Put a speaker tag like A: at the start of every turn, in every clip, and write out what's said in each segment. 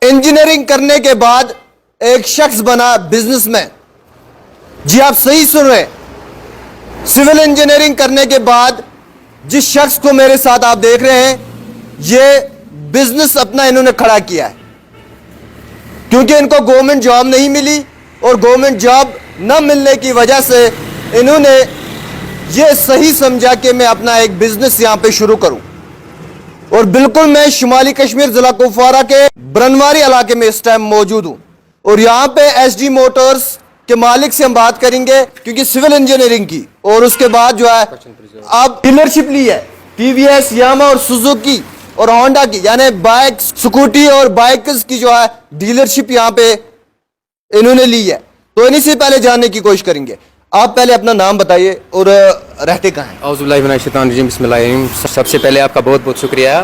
A: Engineering करने के बाद एक शख्स बना बिजनेसमैन। जी आप सही सुन रहे हैं, सिविल इंजीनियरिंग करने के बाद जिस शख्स को मेरे साथ आप देख रहे हैं, ये बिजनेस अपना इन्होंने खड़ा किया है, क्योंकि इनको गवर्नमेंट जॉब नहीं मिली और गवर्नमेंट जॉब न मिलने की वजह से इन्होंने ये सही समझा कि मैं अपना एक बिजनेस यहां पे शुरू करूं। और बिल्कुल मैं शुमाली कश्मीर जिला कुपवारा के ब्रनवारी इलाके में इस टाइम मौजूद हूं और यहां पे एसडी मोटर्स के मालिक से हम बात करेंगे, क्योंकि सिविल इंजीनियरिंग की और उसके बाद जो है अब डीलरशिप ली है टीवीएस, यामा और सुजुकी और होंडा की, यानी बाइक, स्कूटी और बाइक्स की जो है डीलरशिप यहां पे इन्होंने ली है। तो इन्हीं से पहले जानने की कोशिश करेंगे। आप पहले अपना नाम बताइए और रहते कहाँ हैं?
B: औज़ुबिल्लाहि मिनश शैतानिर रजीम, बिस्मिल्लाहिर्रहमानिर्रहीम। सबसे पहले आपका बहुत बहुत शुक्रिया।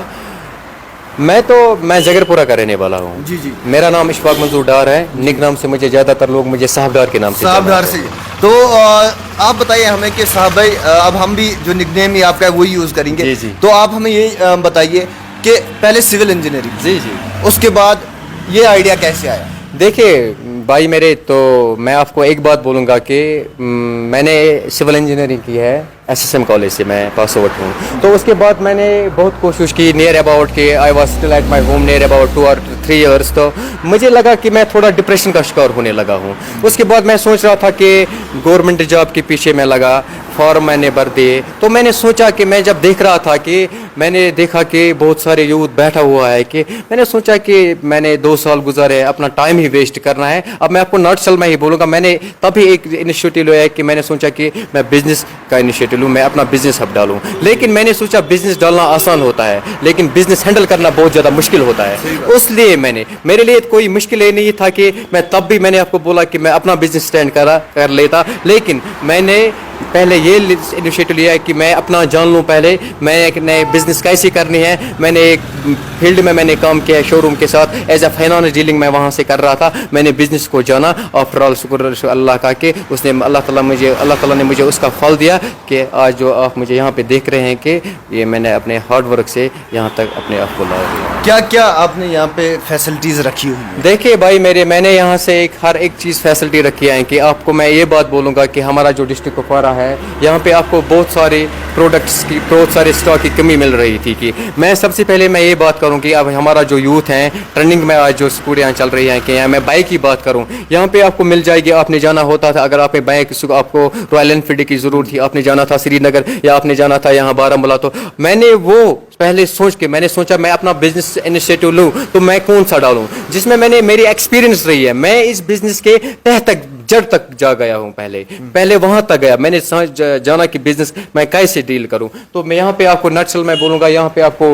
B: मैं जगरपुरा का रहने वाला हूँ।
A: जी जी।
B: मेरा नाम इशफाक मंजूर डार है। निक नाम से मुझे ज़्यादातर लोग मुझे साहब डार के नाम से
A: साहब डार
B: जानते
A: से।
B: हैं।
A: तो आप बताइए हमें कि साहब भाई, अब हम भी जो निकनेम ही आपका है वही यूज़ करेंगे।
B: जी जी।
A: तो आप हमें ये बताइए कि पहले सिविल इंजीनियरिंग,
B: जी जी,
A: उसके बाद ये आइडिया कैसे आया?
B: देखिए भाई मेरे, तो मैं आपको एक बात बोलूँगा कि मैंने सिविल इंजीनियरिंग की है एसएसएम कॉलेज से, मैं पास आउट हूँ। तो उसके बाद मैंने बहुत कोशिश की, नियर अबाउट के I was still at my home near about 2 और 3 इयर्स। तो मुझे लगा कि मैं थोड़ा डिप्रेशन का शिकार होने लगा हूँ। उसके बाद मैं सोच रहा था कि गवर्नमेंट जॉब के पीछे मैं लगा, फॉर्म मैंने भर दिए। तो मैंने सोचा कि मैं जब देख रहा था कि मैंने देखा कि बहुत सारे यूथ बैठा हुआ है, कि मैंने सोचा कि मैंने 2 साल गुजारे, अपना टाइम ही वेस्ट करना है। अब मैं आपको नॉटसल में ही बोलूँगा, मैंने तभी एक इनिशिएटिव लिया है कि मैंने सोचा कि मैं बिजनेस का इनिशिएटिव लूँ, मैं अपना बिजनेस हब डालूँ। लेकिन मैंने सोचा बिजनेस डालना आसान होता है, लेकिन बिजनेस हैंडल करना बहुत ज़्यादा मुश्किल होता है। उसलिए मेरे लिए कोई मुश्किल ये नहीं था कि मैं तब भी मैंने आपको बोला कि मैं अपना बिजनेस स्टैंड कर लेता, लेकिन मैंने पहले ये इनिशिएटिव लिया है कि मैं अपना जान लूँ पहले, मैं एक नए बिजनेस कैसे करनी है। मैंने एक फील्ड में मैंने काम किया है शोरूम के साथ, एज अ फाइनेंस डीलिंग मैं वहाँ से कर रहा था। मैंने बिजनेस को जाना, आफ्टर ऑल शुक्र अल्लाह का कि उसने अल्लाह ताला ने मुझे उसका फल दिया कि आज जो आप मुझे यहाँ पे देख रहे हैं कि ये मैंने अपने हार्ड वर्क से यहाँ तक अपने आप को लाया।
A: क्या क्या आपने यहाँ पे फैसिलिटीज़ रखी हुई हैं?
B: देखिए भाई मेरे, मैंने यहाँ से हर एक चीज़ फैसिलिटी रखी है कि आपको मैं ये बात बोलूँगा कि हमारा जो डिस्ट्रिक्ट कुपवारा है, यहाँ पे आपको बहुत सारे प्रोडक्ट्स की, बहुत सारे स्टॉक की कमी मिल रही थी। कि मैं सबसे पहले मैं ये बात करूँ कि अब हमारा जो यूथ है ट्रेंडिंग में आज जो स्कूटियाँ चल रही हैं, कि यहाँ मैं बाइक की बात करूँ, यहाँ पे आपको मिल जाएगी। आपने जाना होता था, अगर आपने बाइक आपको रॉयल एनफील्ड की ज़रूरत थी, आपने जाना था श्रीनगर या आपने जाना था यहाँ बारामूला, तो मैंने वो पहले मैंने सोचा मैं अपना बिजनेस इनिशिएटिव लूँ तो मैं कौन सा डालूँ जिसमें मेरी एक्सपीरियंस रही है। मैं इस बिजनेस के तह तक, जड़ तक जा गया हूँ। पहले वहां तक गया, मैंने जाना कि बिजनेस मैं कैसे डील करूँ। तो मैं यहाँ पे आपको नटसल में बोलूँगा, यहाँ पे आपको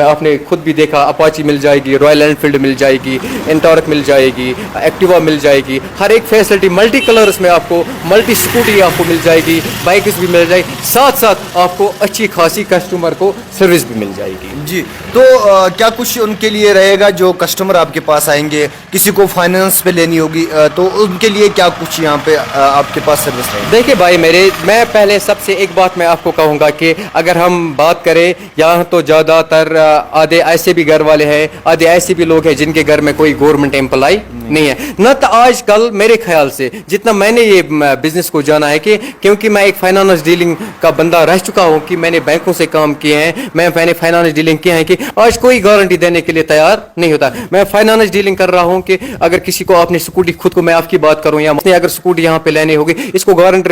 B: आपने खुद भी देखा, अपाची मिल जाएगी, रॉयल एनफील्ड मिल जाएगी, एंटॉर्क मिल जाएगी, एक्टिवा मिल जाएगी, हर एक फैसिलिटी मल्टी कलर्स में आपको, मल्टी स्कूटी आपको मिल जाएगी, बाइक्स भी मिल जाएगी, साथ साथ आपको अच्छी खासी कस्टमर को सर्विस भी मिल जाएगी।
A: जी। तो क्या कुछ उनके लिए रहेगा जो कस्टमर आपके पास आएंगे, किसी को फाइनेंस पे लेनी होगी, तो उनके लिए क्या कुछ यहाँ पे आपके पास सर्विस है?
B: देखिए भाई मेरे, मैं पहले सबसे एक बात मैं आपको कहूँगा कि अगर हम बात करें यहाँ, तो ज़्यादातर आधे ऐसे भी घर वाले हैं, आधे ऐसे भी लोग हैं जिनके घर में कोई गवर्नमेंट एम्प्लॉय नहीं है। न तो आजकल मेरे ख्याल से जितना मैंने ये बिजनेस को जाना है, कि क्योंकि मैं एक फाइनेंस डीलिंग का बंदा रह चुका हूँ, कि मैंने बैंकों से काम किए हैं, मैंने फाइनेंस डीलिंग किया है, कि आज कोई गारंटी देने के लिए तैयार नहीं होता। मैं फाइनेंस डीलिंग कर रहा हूँ कि अगर किसी को अपनी स्कूटी, खुद को मैं आपकी बात करूँ, या अगर स्कूटी यहाँ पे लेनी होगी, इसको गारंटी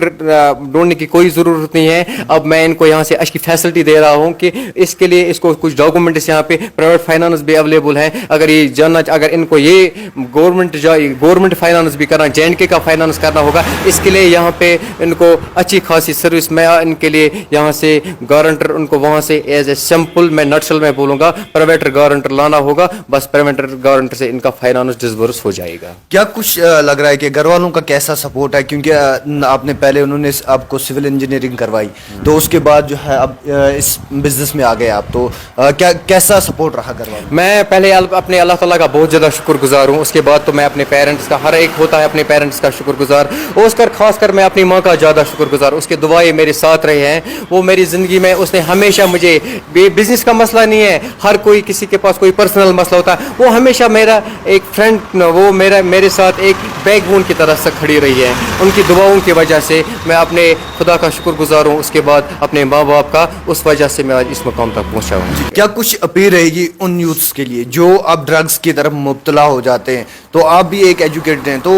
B: ढूंढने की कोई जरूरत नहीं है। अब मैं इनको यहाँ से अच्छी फैसिलिटी दे रहा हूँ कि इसके लिए इसको कुछ डॉक्यूमेंट्स यहाँ पे प्राइवेट फाइनेंस भी अवेलेबल है। अगर ये जानना, अगर इनको ये गवर्नमेंट फाइनेंस भी करना, JNK का फाइनेंस करना होगा, इसके लिए यहाँ पे इनको अच्छी खासी सर्विस मैं इनके लिए यहाँ से गारंटर, उनको वहाँ से एज ए सिंपल मैं नटसल में बोलूँगा, प्राइवेट गारंटर लाना होगा। बस प्राइवेट गारंटर से इनका फाइनेंस डिसबर्स हो जाएगा।
A: क्या कुछ लग रहा है कि घर वालों का कैसा सपोर्ट है? क्योंकि आपने पहले, उन्होंने आपको सिविल इंजीनियरिंग करवाई, तो उसके बाद जो है अब इस बिजनेस में आ गए आप, तो क्या कैसा सपोर्ट रहा घर वालों?
B: मैं पहले अपने अल्लाह ताला का बहुत ज़्यादा शुक्रगुजार हूँ। उसके बाद तो मैं अपने पेरेंट्स का, हर एक होता है अपने पेरेंट्स का शुक्रगुजार, और खास कर मैं अपनी माँ का ज़्यादा शुक्रगुजार, उसके दुआएं मेरे साथ रहे हैं। वो मेरी ज़िंदगी में उसने हमेशा मुझे, बिज़नेस का मसला नहीं है, हर कोई किसी के पास कोई पर्सनल मसला होता है, वो हमेशा मेरा एक फ्रेंड, वो मेरे साथ एक बैकबोन की तरह से खड़ी रही है। उनकी दुआओं की वजह से मैं अपने खुदा का शुक्रगुजार हूँ, उसके बाद अपने माँ बाप का, उस वजह से मैं आज इस मुकाम तक पहुँचा हूँ।
A: क्या कुछ अपील रहेगी उन यूथ्स के लिए जो अब ड्रग्स की तरफ मुब्तला हो जाते हैं, तो आप भी एक एजुकेटेड हैं, तो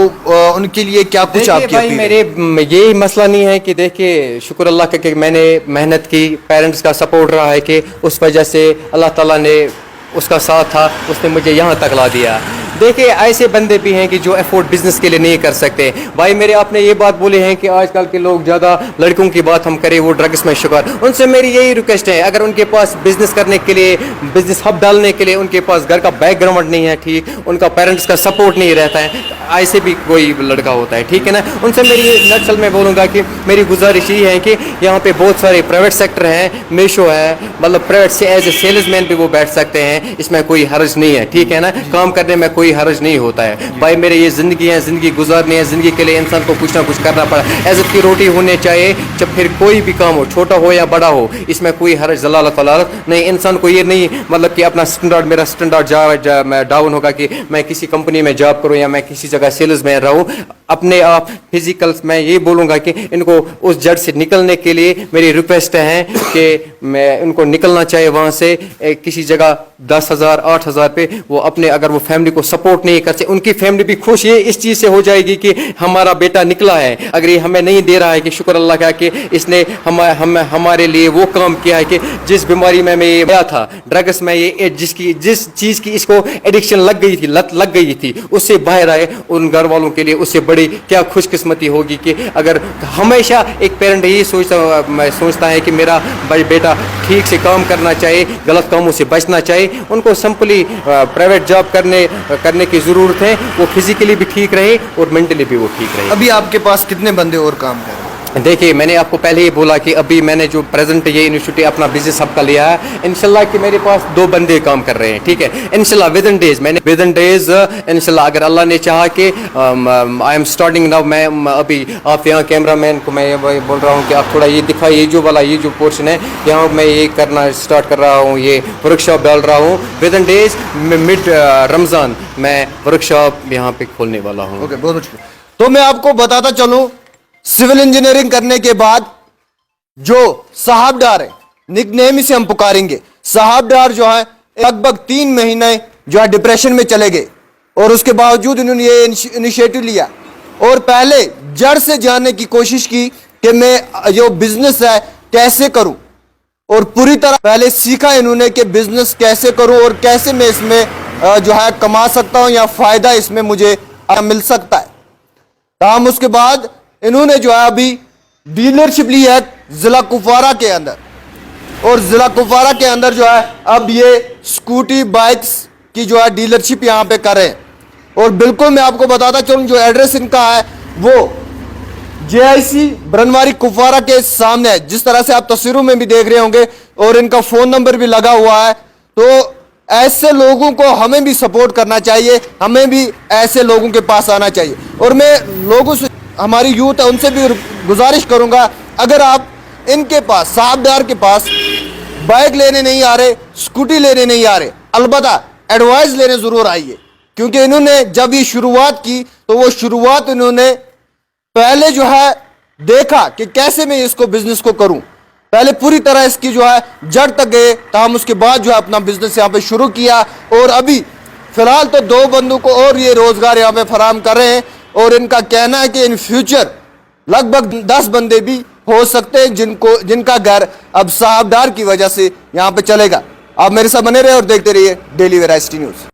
A: उनके लिए क्या कुछ आपकी
B: भाई
A: अपील है?
B: मेरे ये मसला नहीं है कि देखिए, शुक्र अल्लाह का कि मैंने मेहनत की, पेरेंट्स का सपोर्ट रहा है कि उस वजह से अल्लाह ताला ने उसका साथ था, उसने मुझे यहाँ तक ला दिया। देखिए, ऐसे बंदे भी हैं कि जो एफोर्ड बिजनेस के लिए नहीं कर सकते। भाई मेरे, आपने ये बात बोले हैं कि आजकल के लोग ज़्यादा, लड़कों की बात हम करें, वो ड्रग्स में शिकार, उनसे मेरी यही रिक्वेस्ट है, अगर उनके पास बिजनेस करने के लिए, बिजनेस हब डालने के लिए उनके पास घर का बैकग्राउंड नहीं है ठीक, उनका पेरेंट्स का सपोर्ट नहीं रहता है, ऐसे भी कोई लड़का होता है, ठीक है ना, उनसे मेरी नक्सल में बोलूँगा कि मेरी गुजारिश ये है कि यहाँ पे बहुत सारे प्राइवेट सेक्टर हैं, मीशो है, मतलब प्राइवेट से एज ए सेल्समैन भी वो बैठ सकते हैं, इसमें कोई हर्ज नहीं है, ठीक है ना, काम करने में कोई हर्ज नहीं होता है। भाई मेरे, ये ज़िंदगी है, ज़िंदगी गुजारनी है, ज़िंदगी के लिए इंसान को कुछ ना कुछ करना पड़ा, इज़्ज़त की रोटी होनी चाहिए, जब फिर कोई भी काम हो, छोटा हो या बड़ा हो, इसमें कोई हर्ज जलालत वलालत नहीं। इंसान को ये नहीं, मतलब कि अपना स्टैंडर्ड, मेरा स्टैंडर्ड मैं डाउन होगा कि मैं किसी कंपनी में जॉब करूँ या मैं किसी जगह सेल्स में रहूँ। अपने आप फिजिकल, मैं ये बोलूँगा कि इनको उस जड़ से निकलने के लिए मेरी रिक्वेस्ट है कि मैं इनको निकलना चाहिए वहाँ से, किसी जगह 10,000 8,000 पे वो अपने, अगर वो फैमिली को सपोर्ट नहीं करते, उनकी फैमिली भी खुश ये इस चीज़ से हो जाएगी कि हमारा बेटा निकला है। अगर ये हमें नहीं दे रहा है कि शुक्र अल्लाह का कि इसने हमारे लिए वो काम किया है कि जिस बीमारी में मैं ये गया था, ड्रग्स में, ये जिस चीज़ की इसको एडिक्शन लग गई थी, लत लग गई थी, उससे बाहर आए, उन घर वालों के लिए उससे बड़ी क्या खुशकिस्मती होगी कि अगर हमेशा एक पेरेंट यही सोचता है कि मेरा भाई बेटा ठीक से काम करना चाहिए, गलत कामों से बचना चाहिए, उनको सिंपली प्राइवेट जॉब करने की ज़रूरत है, वो फिजिकली भी ठीक रहे और मेंटली भी वो ठीक रहे।
A: अभी आपके पास कितने बंदे और काम कर रहे हैं?
B: देखिए, मैंने आपको पहले ही बोला कि अभी मैंने जो प्रेजेंट ये इंस्टीट्यूट अपना बिजनेस हब का लिया है, इंशाल्लाह कि मेरे पास 2 बंदे काम कर रहे हैं, ठीक है, इंशाल्लाह विद इन डेज इंशाल्लाह, अगर अल्लाह ने चाहा कि आई एम स्टार्टिंग नाउ, मैं अभी आप यहाँ कैमरामैन को मैं ये बोल रहा हूँ कि आप थोड़ा ये दिखाइए, ये जो पोर्शन है यहाँ मैं ये करना स्टार्ट कर रहा हूँ, ये वर्कशॉप डाल रहा हूँ, with in days mid Ramzan मैं वर्कशॉप यहाँ पे खोलने वाला हूँ।
A: ओके, बहुत मुश्किल। तो मैं आपको बताता चलूँ, सिविल इंजीनियरिंग करने के बाद जो साहबदार है, निकनेम इसे हम पुकारेंगे, साहबदार जो है, लगभग 3 महीने जो है डिप्रेशन में चले गए, और उसके बावजूद इन्होंने ये इनिशिएटिव लिया और पहले जड़ से जानने की कोशिश की कि मैं जो बिजनेस है कैसे करूं, और पूरी तरह पहले सीखा इन्होंने कि बिजनेस कैसे करूं और कैसे मैं इसमें जो है कमा सकता हूं या फायदा इसमें मुझे मिल सकता है। तमाम उसके बाद इन्होंने जो है अभी डीलरशिप ली है जिला कुपवारा के अंदर, और जिला कुपवारा के अंदर जो है अब ये स्कूटी बाइक्स की जो है डीलरशिप यहाँ पे कर रहे हैं। और बिल्कुल मैं आपको बताता चलूँ, जो एड्रेस इनका है वो JIC ब्रनवारी कुपवारा के सामने है, जिस तरह से आप तस्वीरों में भी देख रहे होंगे, और इनका फोन नंबर भी लगा हुआ है। तो ऐसे लोगों को हमें भी सपोर्ट करना चाहिए, हमें भी ऐसे लोगों के पास आना चाहिए। और मैं लोगों से, हमारी यूथ है, उनसे भी गुजारिश करूंगा, अगर आप इनके पास, साहबदार के पास बाइक लेने नहीं आ रहे, स्कूटी लेने नहीं आ रहे, अलबत्ता एडवाइस लेने जरूर आइए, क्योंकि इन्होंने जब ये शुरुआत की तो वो शुरुआत इन्होंने पहले जो है देखा कि कैसे मैं इसको बिजनेस को करूं, पहले पूरी तरह इसकी जो है जड़ तक गए, तमाम उसके बाद जो है अपना बिजनेस यहाँ पे शुरू किया, और अभी फिलहाल तो 2 बंदों को और ये रोजगार यहाँ पे फराहम कर रहे हैं। और इनका कहना है कि इन फ्यूचर लगभग 10 बंदे भी हो सकते हैं जिनका घर अब साहबदार की वजह से यहाँ पे चलेगा। आप मेरे साथ बने रहे और देखते रहिए डेली वेराइटी न्यूज़।